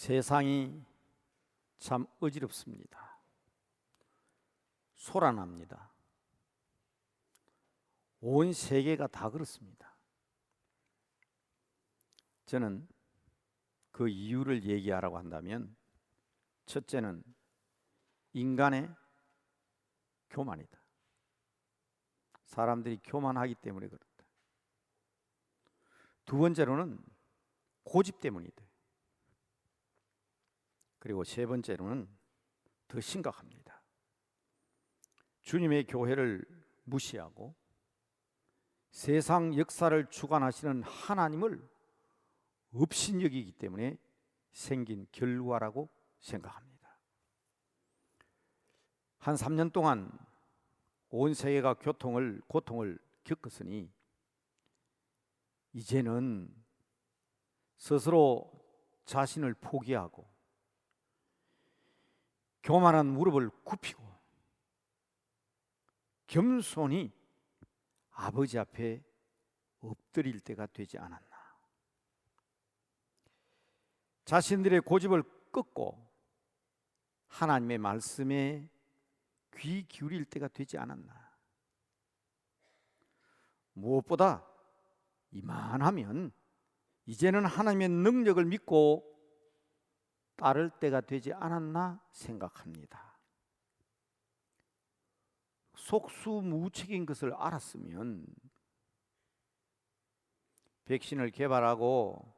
세상이 참 어지럽습니다. 소란합니다. 온 세계가 다 그렇습니다. 저는 그 이유를 얘기하라고 한다면 첫째는 인간의 교만이다. 사람들이 교만하기 때문에 그렇다. 두 번째로는 고집 때문이다. 그리고 세 번째로는 더 심각합니다. 주님의 교회를 무시하고 세상 역사를 주관하시는 하나님을 업신여기기 때문에 생긴 결과라고 생각합니다. 한 3년 동안 온 세계가 고통을 겪었으니 이제는 스스로 자신을 포기하고 교만한 무릎을 굽히고 겸손히 아버지 앞에 엎드릴 때가 되지 않았나. 자신들의 고집을 꺾고 하나님의 말씀에 귀 기울일 때가 되지 않았나. 무엇보다 이만하면 이제는 하나님의 능력을 믿고 따를 때가 되지 않았나 생각합니다. 속수무책인 것을 알았으면 백신을 개발하고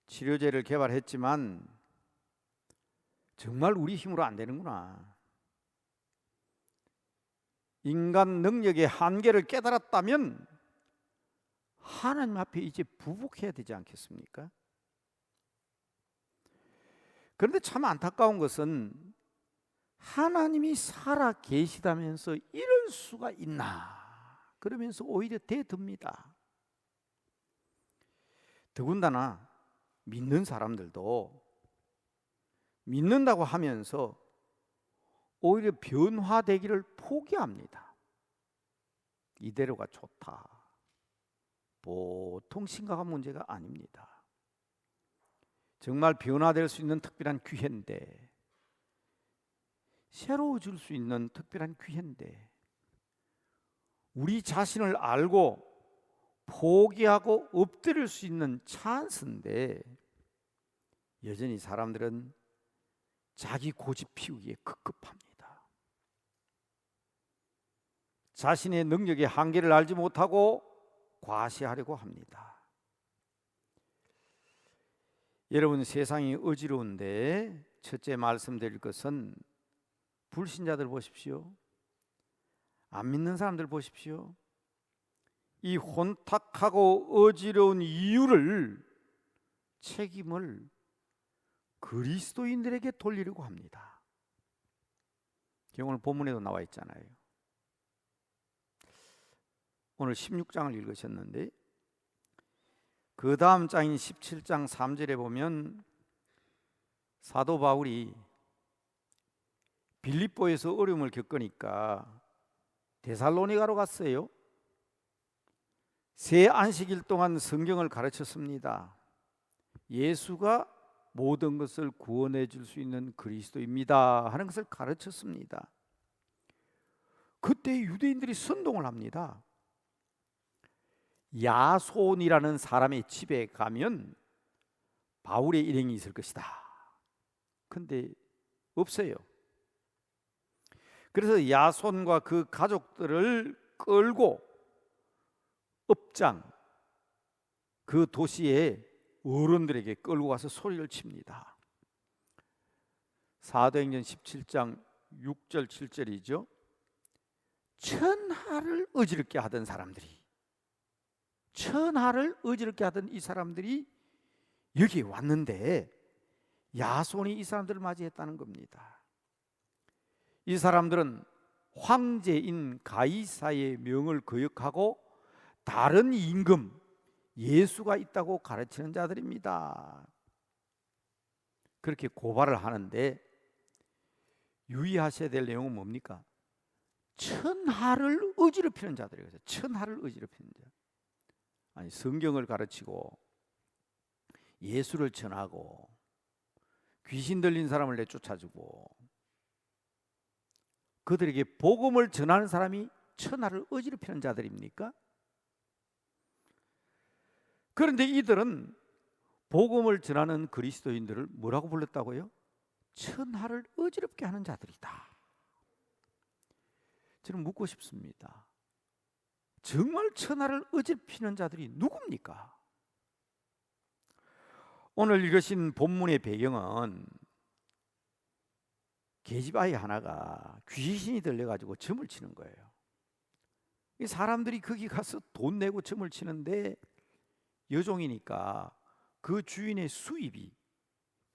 치료제를 개발했지만 정말 우리 힘으로 안 되는구나. 인간 능력의 한계를 깨달았다면 하나님 앞에 이제 부복해야 되지 않겠습니까? 그런데 참 안타까운 것은 하나님이 살아 계시다면서 이럴 수가 있나 그러면서 오히려 대듭니다. 더군다나 믿는 사람들도 믿는다고 하면서 오히려 변화되기를 포기합니다. 이대로가 좋다. 보통 심각한 문제가 아닙니다. 정말 변화될 수 있는 특별한 기회인데, 새로워질 수 있는 특별한 기회인데, 우리 자신을 알고 포기하고 엎드릴 수 있는 찬스인데 여전히 사람들은 자기 고집 피우기에 급급합니다. 자신의 능력의 한계를 알지 못하고 과시하려고 합니다. 여러분, 세상이 어지러운데 첫째 말씀드릴 것은 불신자들 보십시오. 안 믿는 사람들 보십시오. 이 혼탁하고 어지러운 이유를, 책임을 그리스도인들에게 돌리려고 합니다. 오늘 본문에도 나와 있잖아요. 오늘 16장을 읽으셨는데 그 다음 장인 17장 3절에 보면 사도 바울이 빌립보에서 어려움을 겪으니까 데살로니가로 갔어요. 새 안식일 동안 성경을 가르쳤습니다. 예수가 모든 것을 구원해 줄 수 있는 그리스도입니다 하는 것을 가르쳤습니다. 그때 유대인들이 선동을 합니다. 야손이라는 사람의 집에 가면 바울의 일행이 있을 것이다. 근데 없어요. 그래서 야손과 그 가족들을 끌고 업장, 그 도시의 어른들에게 끌고 가서 소리를 칩니다. 사도행전 17장 6절 7절이죠. 천하를 어지럽게 하던 사람들이, 천하를 어지럽게 하던 이 사람들이 여기 왔는데 야손이 이 사람들을 맞이했다는 겁니다. 이 사람들은 황제인 가이사의 명을 거역하고 다른 임금 예수가 있다고 가르치는 자들입니다. 그렇게 고발을 하는데 유의하셔야 될 내용은 뭡니까? 천하를 어지럽히는 자들이에요. 천하를 어지럽히는 자. 아니, 성경을 가르치고 예수를 전하고 귀신 들린 사람을 내쫓아주고 그들에게 복음을 전하는 사람이 천하를 어지럽히는 자들입니까? 그런데 이들은 복음을 전하는 그리스도인들을 뭐라고 불렀다고요? 천하를 어지럽게 하는 자들이다. 저는 묻고 싶습니다. 정말 천하를 어지럽히는 자들이 누굽니까? 오늘 읽으신 본문의 배경은 계집아이 하나가 귀신이 들려가지고 점을 치는 거예요. 이 사람들이 거기 가서 돈 내고 점을 치는데 여종이니까 그 주인의 수입이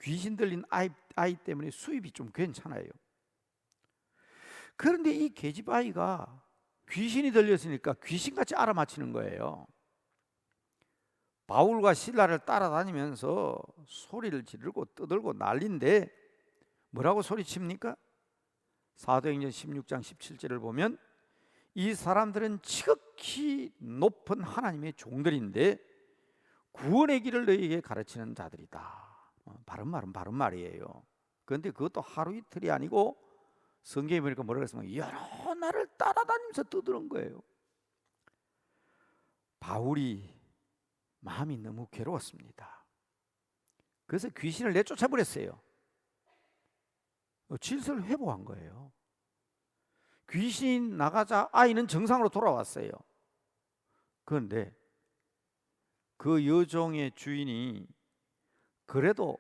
귀신 들린 아이 때문에 수입이 좀 괜찮아요. 그런데 이 계집아이가 귀신이 들렸으니까 귀신같이 알아맞히는 거예요. 바울과 실라를 따라다니면서 소리를 지르고 떠들고 난리인데 뭐라고 소리칩니까? 사도행전 16장 17절을 보면 이 사람들은 지극히 높은 하나님의 종들인데 구원의 길을 너희에게 가르치는 자들이다. 바른 말은 바른 말이에요. 그런데 그것도 하루 이틀이 아니고 성경에 보니까 뭐라고 했으면 여러 날을 따라다니면서 떠드는 거예요. 바울이 마음이 너무 괴로웠습니다. 그래서 귀신을 내쫓아 버렸어요. 질서를 회복한 거예요. 귀신이 나가자 아이는 정상으로 돌아왔어요. 그런데 그 여종의 주인이 그래도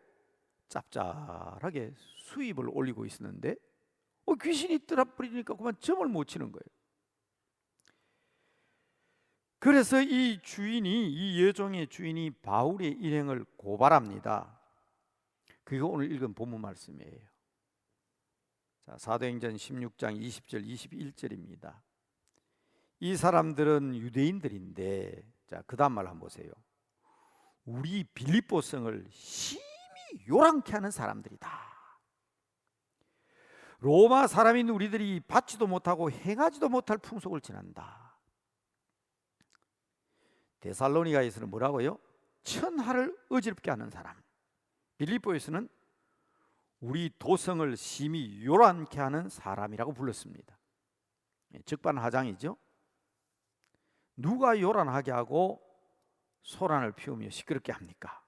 짭짤하게 수입을 올리고 있었는데 귀신이 들어버리니까 그만 점을 못 치는 거예요. 그래서 이 여종의 주인이 바울의 일행을 고발합니다. 그게 오늘 읽은 본문 말씀이에요. 자, 사도행전 16장 20절 21절입니다. 이 사람들은 유대인들인데, 자, 그 다음 말 한번 보세요. 우리 빌립보 성을 심히 요란케 하는 사람들이다. 로마 사람인 우리들이 받지도 못하고 행하지도 못할 풍속을 지난다. 데살로니가에서는 뭐라고요? 천하를 어지럽게 하는 사람. 빌립보에서는 우리 도성을 심히 요란케 하는 사람이라고 불렀습니다. 적반하장이죠. 누가 요란하게 하고 소란을 피우며 시끄럽게 합니까?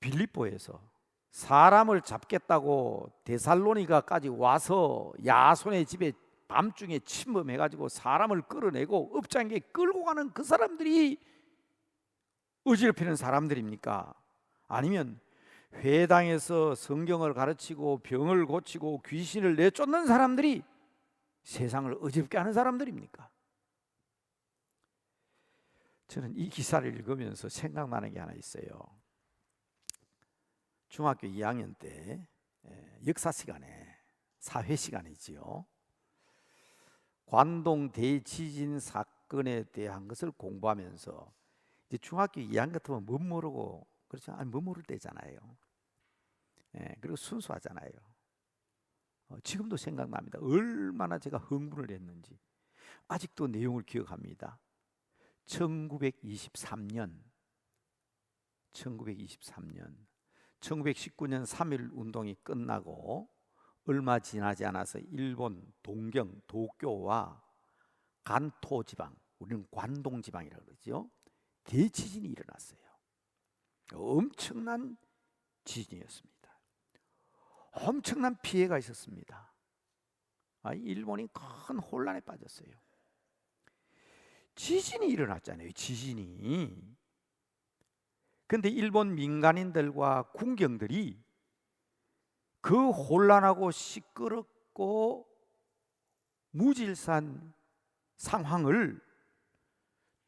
빌립보에서 사람을 잡겠다고 데살로니가까지 와서 야손의 집에 밤중에 침범해가지고 사람을 끌어내고 업장에 끌고 가는 그 사람들이 어지럽히는 사람들입니까? 아니면 회당에서 성경을 가르치고 병을 고치고 귀신을 내쫓는 사람들이 세상을 어지럽게 하는 사람들입니까? 저는 이 기사를 읽으면서 생각나는 게 하나 있어요. 중학교 2학년 때 역사 시간에 사회 시간이지요. 관동 대지진 사건에 대한 것을 공부하면서 이제 중학교 2학년 같으면 못 모르고 그렇죠? 아니 못 모를 때잖아요. 그리고 순수하잖아요. 지금도 생각납니다. 얼마나 제가 흥분을 했는지 아직도 내용을 기억합니다. 1919년 1919년 3.1 운동이 끝나고 얼마 지나지 않아서 일본 동경 도쿄와 간토 지방, 우리는 관동 지방이라고 그러죠. 대지진이 일어났어요. 엄청난 지진이었습니다. 엄청난 피해가 있었습니다. 일본이 큰 혼란에 빠졌어요. 지진이 일어났잖아요. 지진이. 그런데 일본 민간인들과 군경들이 그 혼란하고 시끄럽고 무질서한 상황을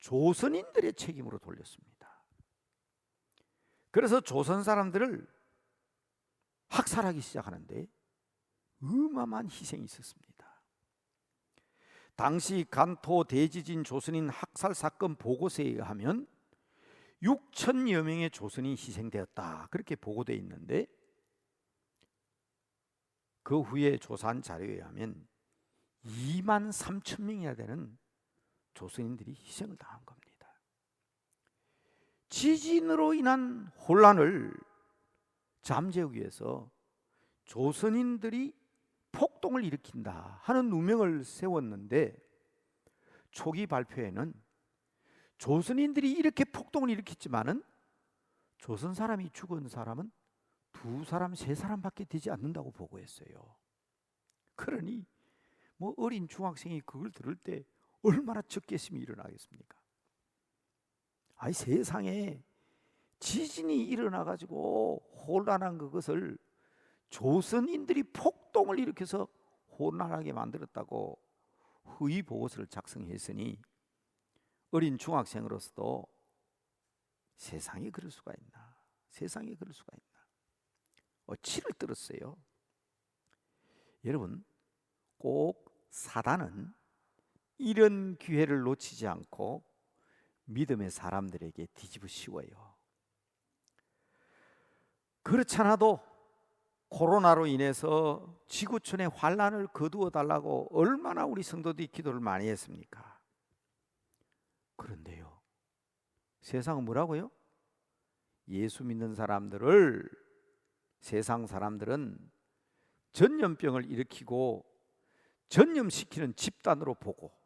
조선인들의 책임으로 돌렸습니다. 그래서 조선 사람들을 학살하기 시작하는데 어마어마한 희생이 있었습니다. 당시 간토 대지진 조선인 학살 사건 보고서에 의하면 6천여 명의 조선인이 희생되었다, 그렇게 보고되어 있는데 그 후에 조사한 자료에 의하면 2만 3천 명이나 되는 조선인들이 희생을 당한 겁니다. 지진으로 인한 혼란을 잠재우기 위해서 조선인들이 폭동을 일으킨다 하는 누명을 세웠는데, 초기 발표에는 조선인들이 이렇게 폭동을 일으켰지만은 조선 사람이 죽은 사람은 2사람, 3사람밖에 되지 않는다고 보고했어요. 그러니 뭐 어린 중학생이 그걸 들을 때 얼마나 적개심이 일어나겠습니까? 아니, 세상에 지진이 일어나 가지고 혼란한 그것을 조선인들이 폭동을 일으켜서 혼란하게 만들었다고 허위 보고서를 작성했으니 어린 중학생으로서도 세상에 그럴 수가 있나, 세상에 그럴 수가 있나, 치를 떨었어요. 여러분, 꼭 사단은 이런 기회를 놓치지 않고 믿음의 사람들에게 뒤집어 씌워요. 그렇지 않아도 코로나로 인해서 지구촌의 환란을 거두어 달라고 얼마나 우리 성도들이 기도를 많이 했습니까? 그런데요, 세상은 뭐라고요? 예수 믿는 사람들을, 세상 사람들은 전염병을 일으키고 전염시키는 집단으로 보고,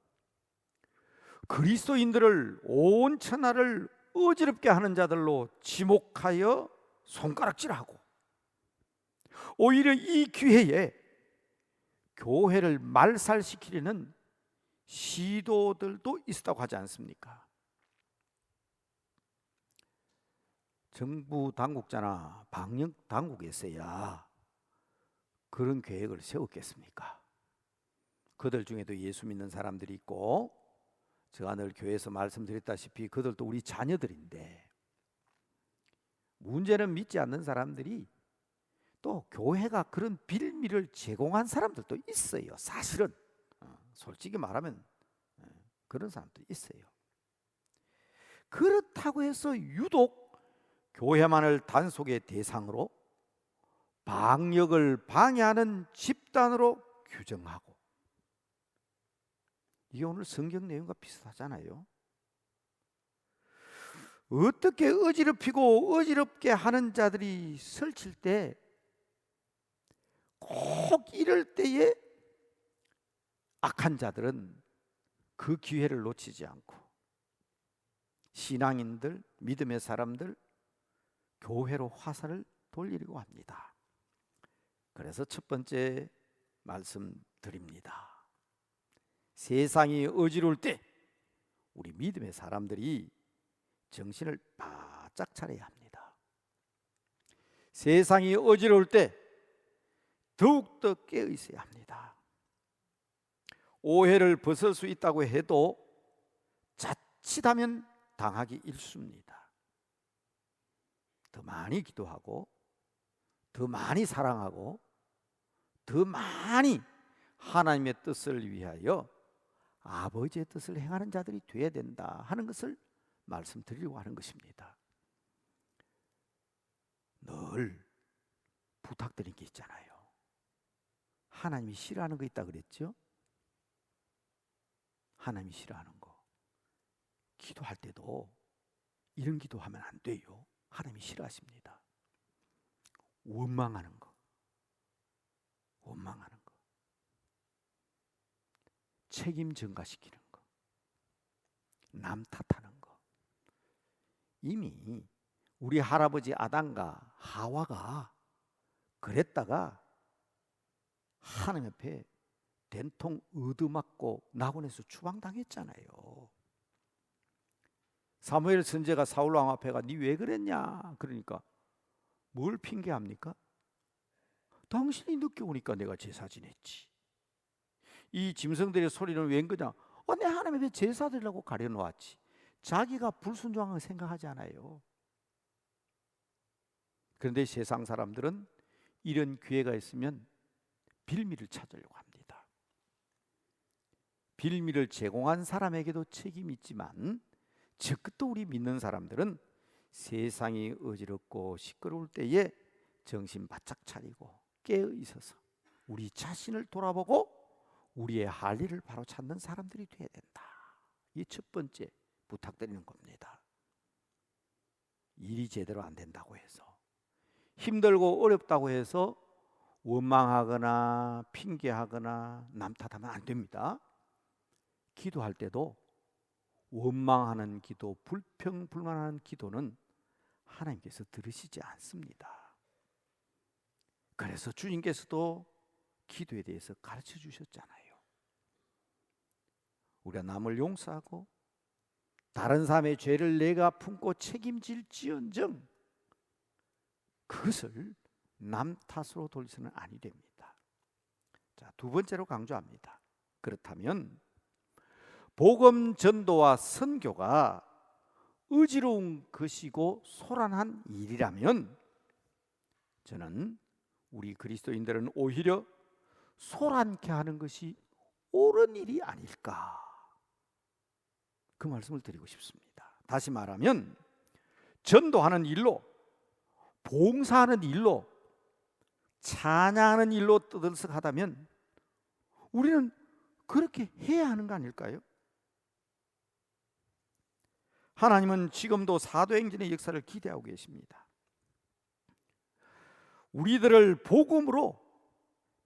그리스도인들을 온 천하를 어지럽게 하는 자들로 지목하여 손가락질하고, 오히려 이 기회에 교회를 말살시키려는 시도들도 있었다고 하지 않습니까? 정부 당국자나 방역 당국에서야 그런 계획을 세웠겠습니까? 그들 중에도 예수 믿는 사람들이 있고, 제가 늘 교회에서 말씀드렸다시피 그들도 우리 자녀들인데, 문제는 믿지 않는 사람들이 또 교회가 그런 빌미를 제공한 사람들도 있어요. 사실은 솔직히 말하면 그런 사람도 있어요. 그렇다고 해서 유독 교회만을 단속의 대상으로, 방역을 방해하는 집단으로 규정하고, 이게 오늘 성경 내용과 비슷하잖아요. 어떻게 어지럽히고 어지럽게 하는 자들이 설칠 때 꼭 이럴 때에 악한 자들은 그 기회를 놓치지 않고 신앙인들, 믿음의 사람들, 교회로 화살을 돌리려고 합니다. 그래서 첫 번째 말씀드립니다. 세상이 어지러울 때 우리 믿음의 사람들이 정신을 바짝 차려야 합니다. 세상이 어지러울 때 더욱더 깨어 있어야 합니다. 오해를 벗을 수 있다고 해도 자칫하면 당하기 일쑤입니다. 더 많이 기도하고, 더 많이 사랑하고, 더 많이 하나님의 뜻을 위하여 아버지의 뜻을 행하는 자들이 되어야 된다 하는 것을 말씀드리려고 하는 것입니다. 늘 부탁드린 게 있잖아요. 하나님이 싫어하는 거 있다 그랬죠? 하나님이 싫어하는 거, 기도할 때도 이런 기도하면 안 돼요. 하나님이 싫어하십니다. 원망하는 거, 원망하는 거, 책임 전가시키는 거, 남 탓하는 거. 이미 우리 할아버지 아담과 하와가 그랬다가 하나님 앞에 된통 얻어맞고 낙원에서 추방당했잖아요. 사무엘 선지자가 사울 왕 앞에 가, 니 왜 그랬냐? 그러니까 뭘 핑계합니까? 당신이 늦게 오니까 내가 제사 지냈지. 이 짐승들의 소리는 웬 거냐? 내 하나님 앞에 제사 드리려고 가려놓았지. 자기가 불순종한 거 생각하지 않아요. 그런데 세상 사람들은 이런 기회가 있으면 빌미를 찾으려고 합니다. 빌미를 제공한 사람에게도 책임이 있지만, 적도 우리 믿는 사람들은 세상이 어지럽고 시끄러울 때에 정신 바짝 차리고 깨어 있어서 우리 자신을 돌아보고 우리의 할 일을 바로 찾는 사람들이 되어야 된다. 이 첫 번째 부탁드리는 겁니다. 일이 제대로 안 된다고 해서, 힘들고 어렵다고 해서 원망하거나 핑계하거나 남 탓하면 안 됩니다. 기도할 때도 원망하는 기도, 불평불만하는 기도는 하나님께서 들으시지 않습니다. 그래서 주님께서도 기도에 대해서 가르쳐 주셨잖아요. 우리가 남을 용서하고 다른 사람의 죄를 내가 품고 책임질지언정 그것을 남 탓으로 돌리서는 아니 됩니다. 자, 두 번째로 강조합니다. 그렇다면 복음 전도와 선교가 의지로운 것이고 소란한 일이라면 저는 우리 그리스도인들은 오히려 소란케 하는 것이 옳은 일이 아닐까, 그 말씀을 드리고 싶습니다. 다시 말하면 전도하는 일로, 봉사하는 일로, 찬양하는 일로 떠들썩하다면 우리는 그렇게 해야 하는 거 아닐까요? 하나님은 지금도 사도행전의 역사를 기대하고 계십니다. 우리들을 복음으로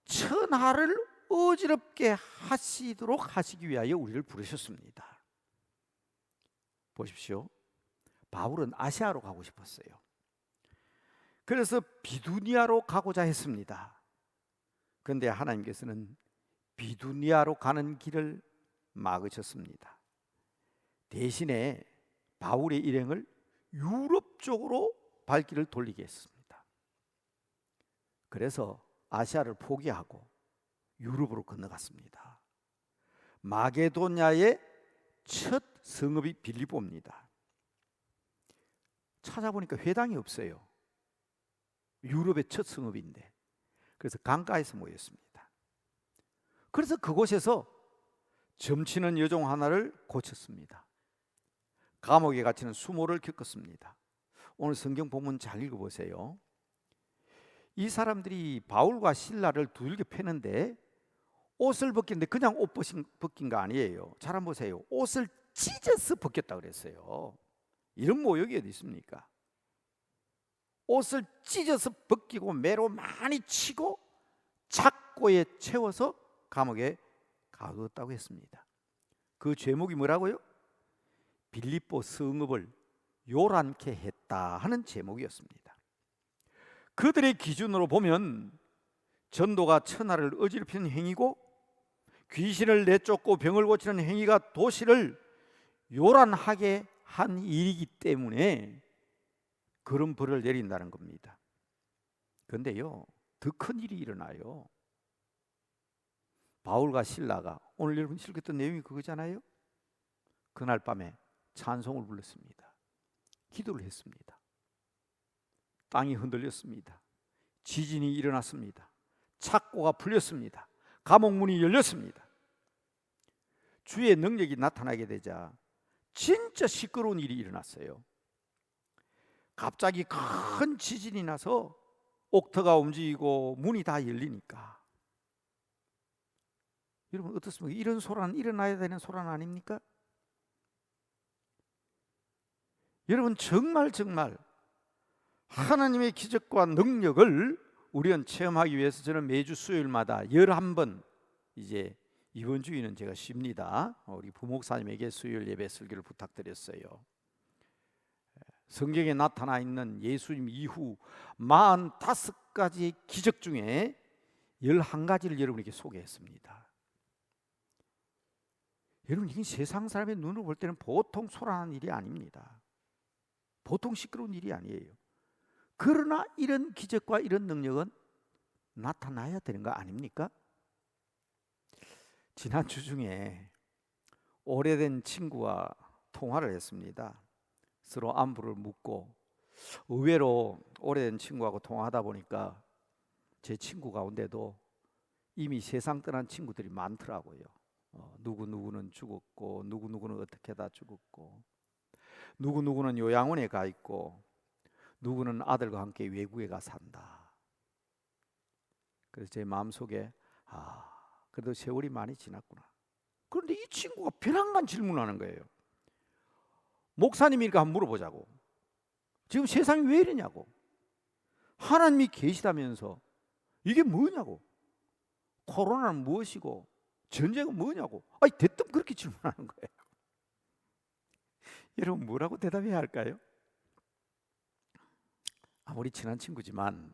천하를 어지럽게 하시도록 하시기 위하여 우리를 부르셨습니다. 보십시오. 바울은 아시아로 가고 싶었어요. 그래서 비두니아로 가고자 했습니다. 그런데 하나님께서는 비두니아로 가는 길을 막으셨습니다. 대신에 바울의 일행을 유럽 쪽으로 발길을 돌리게 했습니다. 그래서 아시아를 포기하고 유럽으로 건너갔습니다. 마게도냐의 첫 성읍이 빌립보입니다. 찾아보니까 회당이 없어요. 유럽의 첫 성읍인데. 그래서 강가에서 모였습니다. 그래서 그곳에서 점치는 여종 하나를 고쳤습니다. 감옥에 갇히는 수모를 겪었습니다. 오늘 성경 본문 잘 읽어보세요. 이 사람들이 바울과 실라를 두들겨 패는데 옷을 벗기는데 그냥 옷 벗긴 거 아니에요. 잘 한번 보세요. 옷을 찢어서 벗겼다 그랬어요. 이런 모욕이 어디 있습니까? 옷을 찢어서 벗기고 매로 많이 치고 착고에 채워서 감옥에 가두었다고 했습니다. 그 죄목이 뭐라고요? 빌립보 성읍을 요란케 했다 하는 제목이었습니다. 그들의 기준으로 보면 전도가 천하를 어지럽히는 행위고 귀신을 내쫓고 병을 고치는 행위가 도시를 요란하게 한 일이기 때문에 그런 벌을 내린다는 겁니다. 그런데요, 더 큰 일이 일어나요. 바울과 실라가, 오늘 여러분 읽었던 내용이 그거잖아요. 그날 밤에 찬송을 불렀습니다. 기도를 했습니다. 땅이 흔들렸습니다. 지진이 일어났습니다. 착고가 풀렸습니다. 감옥 문이 열렸습니다. 주의 능력이 나타나게 되자 진짜 시끄러운 일이 일어났어요. 갑자기 큰 지진이 나서 옥터가 움직이고 문이 다 열리니까, 여러분 어떻습니까? 이런 소란, 일어나야 되는 소란 아닙니까? 여러분 정말 하나님의 기적과 능력을 우리는 체험하기 위해서 저는 매주 수요일마다 11번, 이제 이번 주에는 제가 쉽니다. 우리 부목사님에게 수요일 예배 설교를 부탁드렸어요. 성경에 나타나 있는 예수님 이후 45가지의 기적 중에 11가지를 여러분에게 소개했습니다. 여러분, 이게 세상 사람의 눈으로 볼 때는 보통 소란한 일이 아닙니다. 보통 시끄러운 일이 아니에요. 그러나 이런 기적과 이런 능력은 나타나야 되는 거 아닙니까? 지난주 중에 오래된 친구와 통화를 했습니다. 서로 안부를 묻고, 의외로 오래된 친구하고 통화하다 보니까 제 친구 가운데도 이미 세상 떠난 친구들이 많더라고요. 누구누구는 죽었고, 누구누구는 어떻게 다 죽었고, 누구누구는 요양원에 가 있고, 누구는 아들과 함께 외국에 가 산다. 그래서 제 마음속에 그래도 세월이 많이 지났구나. 그런데 이 친구가 벼랑간 질문하는 거예요. 목사님이니까 한번 물어보자고. 지금 세상이 왜 이러냐고. 하나님이 계시다면서 이게 뭐냐고, 코로나는 무엇이고 전쟁은 뭐냐고, 아니 대뜸 그렇게 질문하는 거예요. 여러분 뭐라고 대답해야 할까요? 아무리 친한 친구지만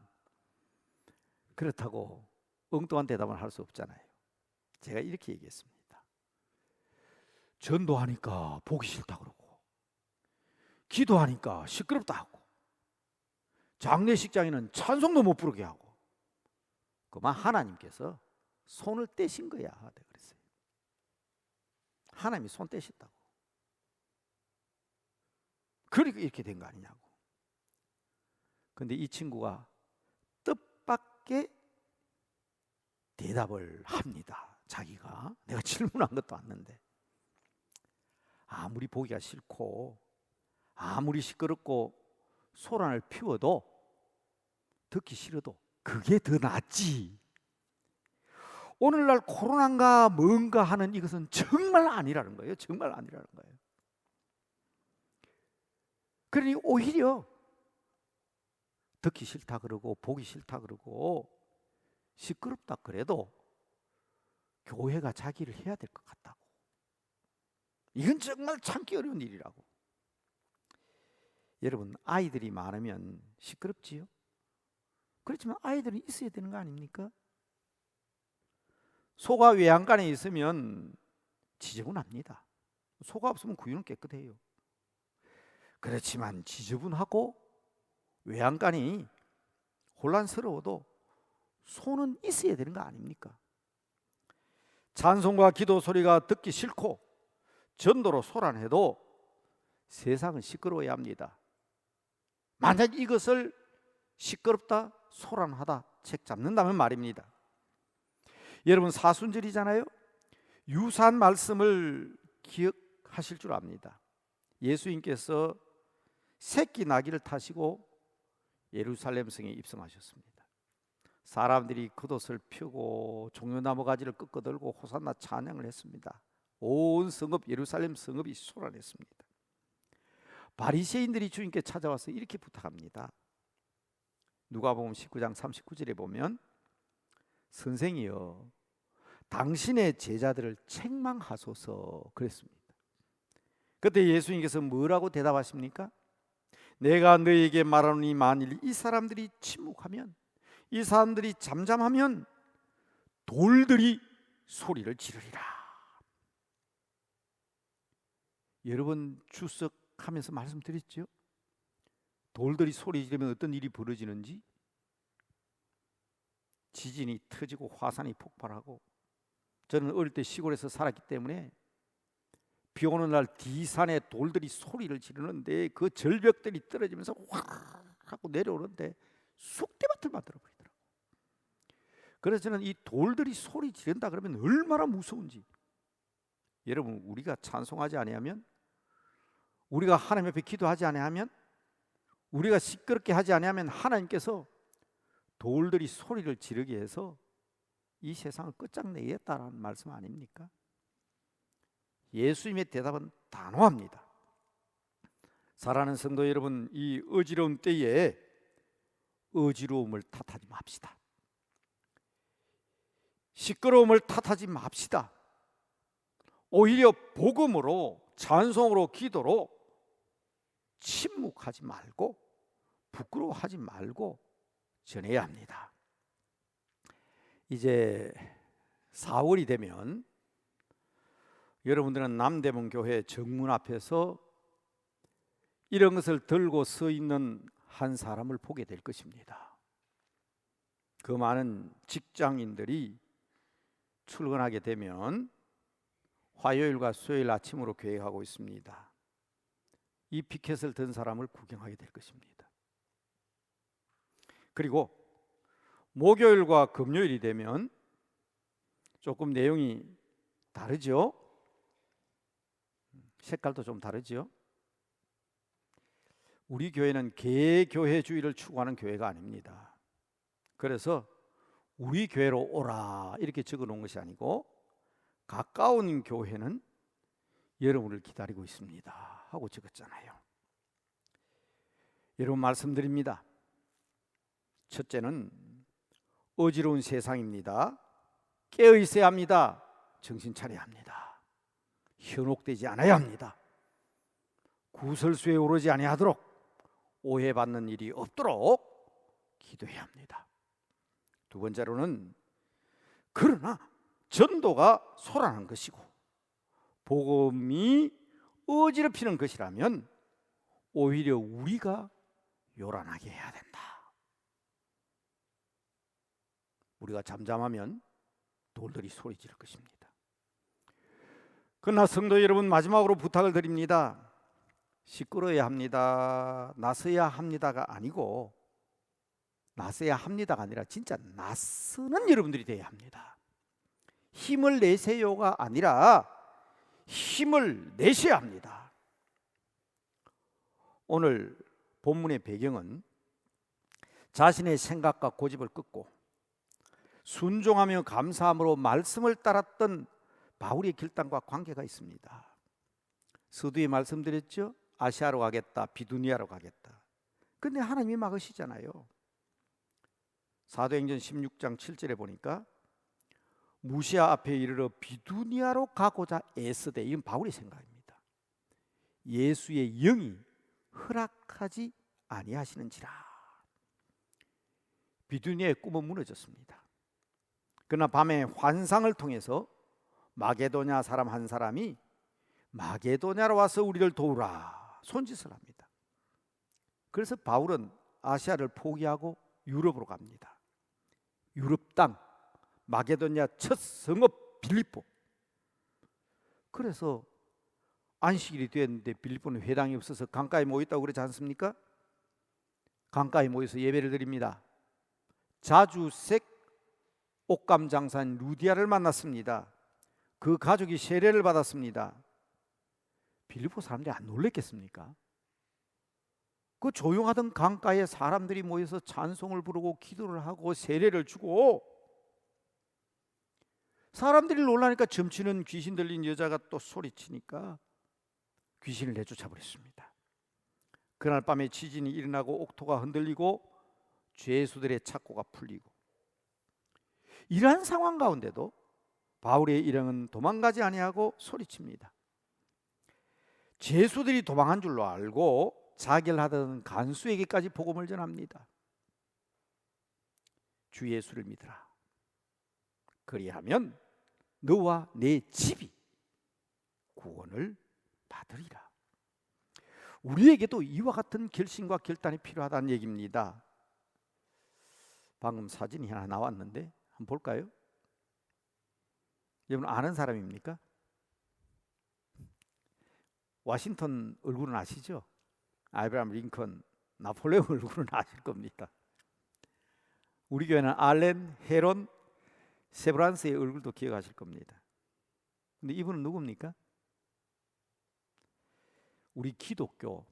그렇다고 엉뚱한 대답을 할 수 없잖아요. 제가 이렇게 얘기했습니다. 전도하니까 보기 싫다 그러고, 기도하니까 시끄럽다 하고, 장례식장에는 찬송도 못 부르게 하고, 그만 하나님께서 손을 떼신 거야. 내가 그랬어요. 하나님이 손 떼셨다고. 그러니까 이렇게 된 거 아니냐고. 근데 이 친구가 뜻밖의 대답을 합니다. 자기가 내가 질문한 것도 아닌데, 아무리 보기가 싫고 아무리 시끄럽고 소란을 피워도 듣기 싫어도 그게 더 낫지. 오늘날 코로나인가 뭔가 하는 이것은 정말 아니라는 거예요. 정말 아니라는 거예요. 그러니 오히려 듣기 싫다 그러고 보기 싫다 그러고 시끄럽다 그래도 교회가 자기를 해야 될 것 같다고. 이건 정말 참기 어려운 일이라고. 여러분, 아이들이 많으면 시끄럽지요? 그렇지만 아이들은 있어야 되는 거 아닙니까? 소가 외양간에 있으면 지저분합니다. 소가 없으면 구유는 깨끗해요. 그렇지만 지저분하고 외양간이 혼란스러워도 소는 있어야 되는 거 아닙니까? 찬송과 기도 소리가 듣기 싫고 전도로 소란해도 세상은 시끄러워야 합니다. 만약 이것을 시끄럽다, 소란하다 책 잡는다면 말입니다. 여러분, 사순절이잖아요. 유사한 말씀을 기억하실 줄 압니다. 예수님께서 새끼 나귀를 타시고 예루살렘 성에 입성하셨습니다. 사람들이 겉옷을 펴고 종려나무 가지를 꺾어들고 호산나 찬양을 했습니다. 온 성읍, 예루살렘 성읍이 소란했습니다. 바리새인들이 주님께 찾아와서 이렇게 부탁합니다. 누가복음 19장 39절에 보면, 선생이여 당신의 제자들을 책망하소서 그랬습니다. 그때 예수님께서 뭐라고 대답하십니까? 내가 너에게 말하노니 만일 이 사람들이 침묵하면, 이 사람들이 잠잠하면 돌들이 소리를 지르리라. 여러분 주석하면서 말씀드렸죠? 돌들이 소리 지르면 어떤 일이 벌어지는지. 지진이 터지고 화산이 폭발하고. 저는 어릴 때 시골에서 살았기 때문에 비 오는 날 D산에 돌들이 소리를 지르는데 그 절벽들이 떨어지면서 확 하고 내려오는데 쑥대밭을 만들어 버리더라고요. 그래서 저는 이 돌들이 소리 지른다 그러면 얼마나 무서운지. 여러분, 우리가 찬송하지 아니하면, 우리가 하나님 앞에 기도하지 아니하면, 우리가 시끄럽게 하지 아니하면 하나님께서 돌들이 소리를 지르게 해서 이 세상을 끝장내겠다라는 말씀 아닙니까? 예수님의 대답은 단호합니다. 사랑하는 성도 여러분, 이 어지러운 때에 어지러움을 탓하지 맙시다. 시끄러움을 탓하지 맙시다. 오히려 복음으로, 찬송으로, 기도로 침묵하지 말고 부끄러워하지 말고 전해야 합니다. 이제 4월이 되면 여러분들은 남대문 교회 정문 앞에서 이런 것을 들고 서 있는 한 사람을 보게 될 것입니다. 그 많은 직장인들이 출근하게 되면 화요일과 수요일 아침으로 계획하고 있습니다. 이 피켓을 든 사람을 구경하게 될 것입니다. 그리고 목요일과 금요일이 되면 조금 내용이 다르죠? 색깔도 좀 다르죠? 우리 교회는 개교회주의를 추구하는 교회가 아닙니다. 그래서 우리 교회로 오라 이렇게 적어 놓은 것이 아니고, 가까운 교회는 여러분을 기다리고 있습니다 하고 적었잖아요. 여러분, 말씀드립니다. 첫째는 어지러운 세상입니다. 깨어 있어야 합니다. 정신 차려야 합니다. 현혹되지 않아야 합니다. 구설수에 오르지 아니하도록, 오해받는 일이 없도록 기도해야 합니다. 두 번째로는 그러나 전도가 소란한 것이고 복음이 어지럽히는 것이라면 오히려 우리가 요란하게 해야 된다. 우리가 잠잠하면 돌들이 소리 지를 것입니다. 그러나 성도 여러분, 마지막으로 부탁을 드립니다. 시끄러워야 합니다, 나서야 합니다가 아니고, 나서야 합니다가 아니라 진짜 나서는 여러분들이 되어야 합니다. 힘을 내세요가 아니라 힘을 내셔야 합니다. 오늘 본문의 배경은 자신의 생각과 고집을 끊고 순종하며 감사함으로 말씀을 따랐던 바울의 결단과 관계가 있습니다. 서두에 말씀드렸죠. 아시아로 가겠다, 비두니아로 가겠다. 근데 하나님이 막으시잖아요. 사도행전 16장 7절에 보니까 무시아 앞에 이르러 비두니아로 가고자 애쓰되, 이건 바울의 생각입니다. 예수의 영이 허락하지 아니하시는지라. 비두니아의 꿈은 무너졌습니다. 그러나 밤에 환상을 통해서 마게도냐 사람 한 사람이 마게도냐로 와서 우리를 도우라 손짓을 합니다. 그래서 바울은 아시아를 포기하고 유럽으로 갑니다. 유럽 땅 마게도냐 첫 성읍 빌립보. 그래서 안식일이 됐는데 빌립보는 회당이 없어서 강가에 모였다고 그러지 않습니까? 강가에 모여서 예배를 드립니다. 자주색 옷감 장사인 루디아를 만났습니다. 그 가족이 세례를 받았습니다. 빌립보 사람들이 안 놀랬겠습니까? 그 조용하던 강가에 사람들이 모여서 찬송을 부르고 기도를 하고 세례를 주고, 사람들이 놀라니까 점치는 귀신 들린 여자가 또 소리치니까 귀신을 내쫓아 버렸습니다. 그날 밤에 지진이 일어나고 옥토가 흔들리고 죄수들의 착고가 풀리고, 이러한 상황 가운데도 바울의 일행은 도망가지 아니하고 소리칩니다. 죄수들이 도망한 줄로 알고 자결하던 간수에게까지 복음을 전합니다. 주 예수를 믿으라. 그리하면 너와 내 집이 구원을 받으리라. 우리에게도 이와 같은 결심과 결단이 필요하다는 얘기입니다. 방금 사진이 하나 나왔는데 한번 볼까요? 여러분 아는 사람입니까? 워싱턴 얼굴은 아시죠? 아브라함 링컨, 나폴레옹 얼굴은 아실 겁니다. 우리 교회는 알렌, 헤론, 세브란스의 얼굴도 기억하실 겁니다. 근데 이분은 누굽니까? 우리 기독교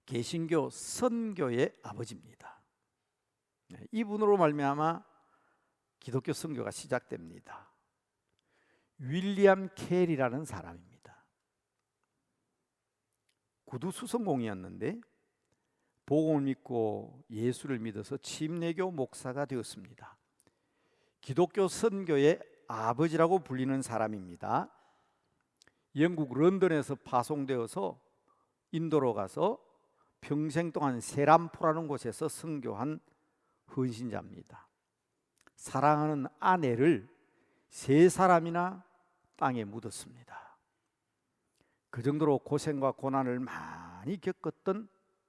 개신교 선교의 아버지입니다. 이분으로 말미암아 기독교 선교가 시작됩니다. 윌리엄 켈이라는 사람입니다. 구두 수성공이었는데 복음을 믿고 예수를 믿어서 침례교 목사가 되었습니다. 기독교 선교의 아버지라고 불리는 사람입니다. 영국 런던에서 파송되어서 인도로 가서 평생 동안 세람포라는 곳에서 선교한 헌신자입니다. 사랑하는 아내를 3사람이나 땅에 묻었습니다. 그 정도로 고생과 고난을 많이 겪었던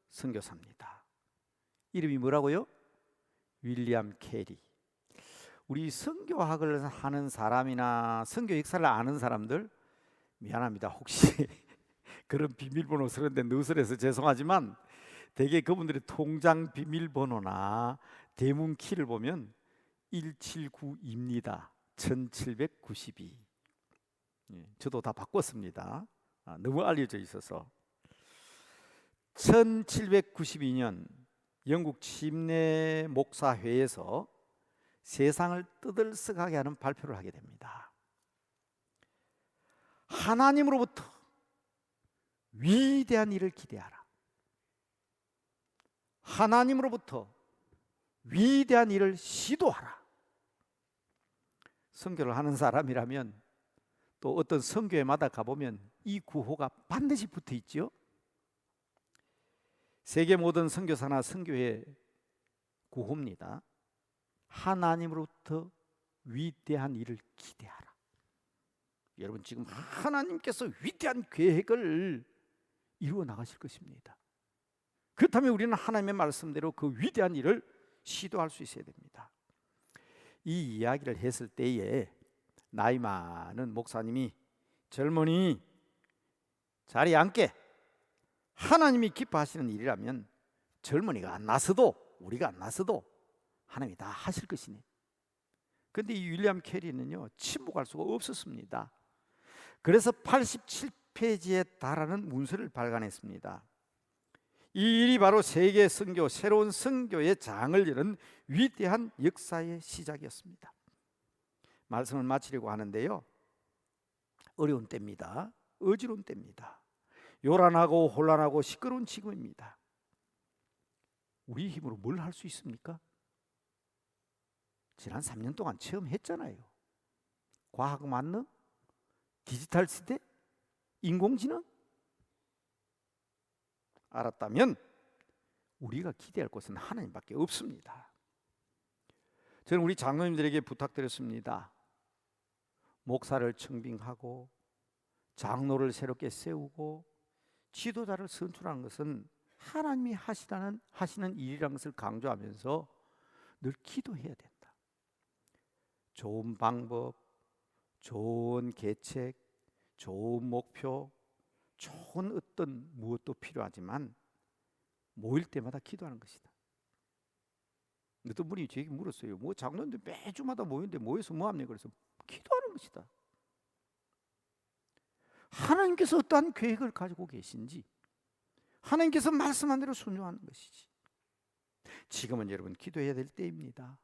선교사입니다. 이름이 뭐라고요? 윌리엄 캐리. 우리 선교학을 하는 사람이나 선교 역사를 아는 사람들, 미안합니다. 혹시 그런 비밀번호 쓰는데 느슨해서 죄송하지만 대개 그분들의 통장 비밀번호나 대문 키를 보면 179입니다. 1792. 저도 다 바꿨습니다. 너무 알려져 있어서. 1792년 영국 침례 목사회에서 세상을 떠들썩하게 하는 발표를 하게 됩니다. 하나님으로부터 위대한 일을 기대하라. 하나님으로부터 위대한 일을 시도하라. 선교를 하는 사람이라면 또 어떤 선교회마다 가보면 이 구호가 반드시 붙어 있죠. 세계 모든 선교사나 선교회 구호입니다. 하나님으로부터 위대한 일을 기대하라. 여러분, 지금 하나님께서 위대한 계획을 이루어 나가실 것입니다. 그렇다면 우리는 하나님의 말씀대로 그 위대한 일을 시도할 수 있어야 됩니다. 이 이야기를 했을 때에 나이 많은 목사님이 젊은이 자리에 앉게, 하나님이 기뻐하시는 일이라면 젊은이가 안 나서도, 우리가 안 나서도 하나님이 다 하실 것이네. 그런데 이 윌리엄 캐리는요, 침묵할 수가 없었습니다. 그래서 87페이지에 달하는 문서를 발간했습니다. 이 일이 바로 세계 선교, 새로운 선교의 장을 여는 위대한 역사의 시작이었습니다. 말씀을 마치려고 하는데요, 어려운 때입니다. 어지러운 때입니다. 요란하고 혼란하고 시끄러운 지금입니다. 우리 힘으로 뭘 할 수 있습니까? 지난 3년 동안 체험했잖아요. 과학 만능, 디지털 시대, 인공지능. 알았다면 우리가 기대할 것은 하나님밖에 없습니다. 저는 우리 장로님들에게 부탁드렸습니다. 목사를 청빙하고 장로를 새롭게 세우고 지도자를 선출하는 것은 하나님이 하시는 일이라는 것을 강조하면서 늘 기도해야 된다. 좋은 방법, 좋은 계책, 좋은 목표, 좋은 어떤 무엇도 필요하지만 모일 때마다 기도하는 것이다. 어떤 분이 저에게 물었어요. 뭐 장로님들 매주마다 모이는데 모여서 뭐 합니까? 그래서 기도하는 것이다. 하나님께서 어떠한 계획을 가지고 계신지, 하나님께서 말씀한 대로 순종하는 것이지. 지금은 여러분 기도해야 될 때입니다.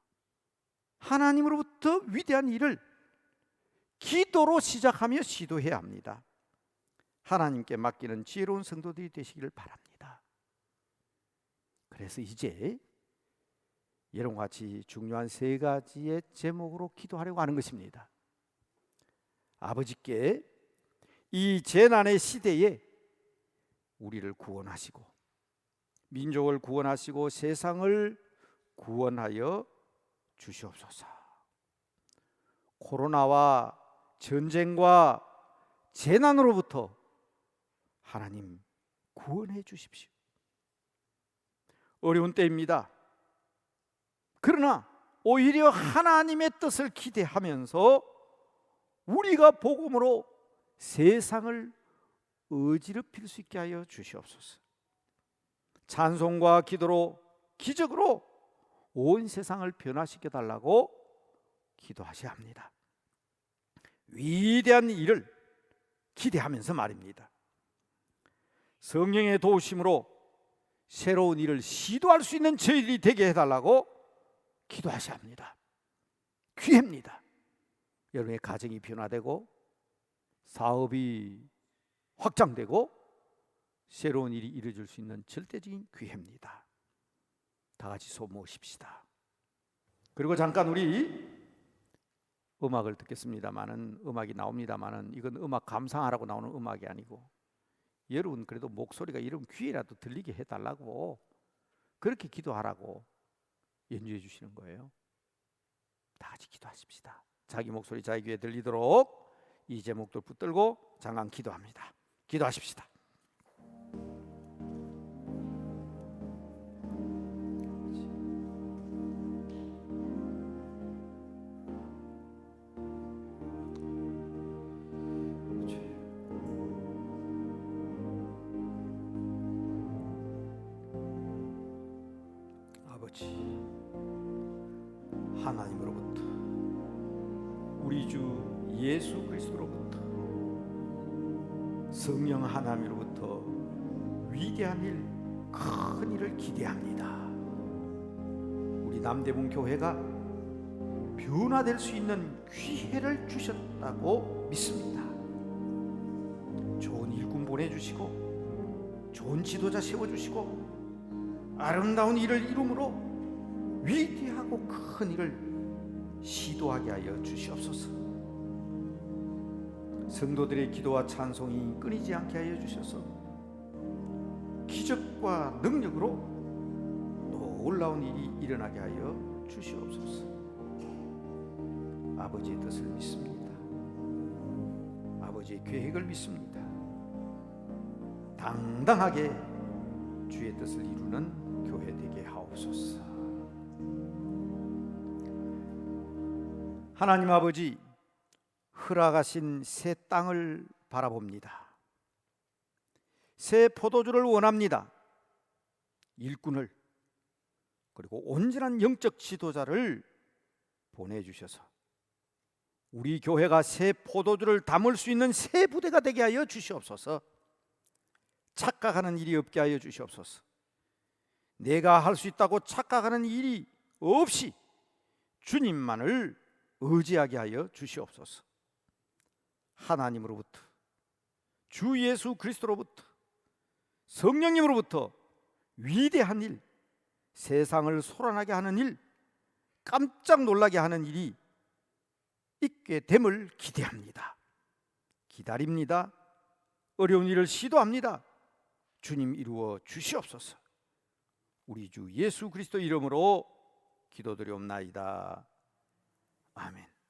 하나님으로부터 위대한 일을 기도로 시작하며 시도해야 합니다. 하나님께 맡기는 지혜로운 성도들이 되시기를 바랍니다. 그래서 이제 여러분과 같이 중요한 3가지의 제목으로 기도하려고 하는 것입니다. 아버지께 이 재난의 시대에 우리를 구원하시고 민족을 구원하시고 세상을 구원하여 주시옵소서. 코로나와 전쟁과 재난으로부터 하나님 구원해 주십시오. 어려운 때입니다. 그러나 오히려 하나님의 뜻을 기대하면서 우리가 복음으로 세상을 어지럽힐 수 있게 하여 주시옵소서. 찬송과 기도로, 기적으로 온 세상을 변화시켜 달라고 기도하셔야 합니다. 위대한 일을 기대하면서 말입니다. 성령의 도우심으로 새로운 일을 시도할 수 있는 저희들이 되게 해달라고 기도하셔야 합니다. 기회입니다. 여러분의 가정이 변화되고 사업이 확장되고 새로운 일이 이루어질 수 있는 절대적인 기회입니다. 다 같이 손 모으십시다. 그리고 잠깐 우리 음악을 듣겠습니다만은, 음악이 나옵니다만은 이건 음악 감상하라고 나오는 음악이 아니고 여러분 그래도 목소리가 이런 귀에라도 들리게 해달라고 그렇게 기도하라고 연주해 주시는 거예요. 다 같이 기도하십시다. 자기 목소리 자기 귀에 들리도록 이 제목들 붙들고 잠깐 기도합니다. 기도하십시다. 아버지, 하나님으로부터 우리 주 예수 그리스도로부터 성령 하나님으로부터 위대한 일, 큰 일을 기대합니다. 우리 남대문 교회가 변화될 수 있는 기회를 주셨다고 믿습니다. 좋은 일꾼 보내주시고 좋은 지도자 세워주시고 아름다운 일을 이룸으로 위대하고 큰 일을 시도하게 하여 주시옵소서. 성도들의 기도와 찬송이 끊이지 않게 하여 주셔서 기적과 능력으로 놀라운 일이 일어나게 하여 주시옵소서. 아버지의 뜻을 믿습니다. 아버지의 계획을 믿습니다. 당당하게 주의 뜻을 이루는 교회 되게 하옵소서. 하나님 아버지, 허락하신 새 땅을 바라봅니다. 새 포도주를 원합니다. 일꾼을, 그리고 온전한 영적 지도자를 보내주셔서 우리 교회가 새 포도주를 담을 수 있는 새 부대가 되게 하여 주시옵소서. 착각하는 일이 없게 하여 주시옵소서. 내가 할 수 있다고 착각하는 일이 없이 주님만을 의지하게 하여 주시옵소서. 하나님으로부터, 주 예수 그리스도로부터, 성령님으로부터 위대한 일, 세상을 소란하게 하는 일, 깜짝 놀라게 하는 일이 있게 됨을 기대합니다. 기다립니다. 어려운 일을 시도합니다. 주님 이루어 주시옵소서. 우리 주 예수 그리스도 이름으로 기도드리옵나이다. 아멘.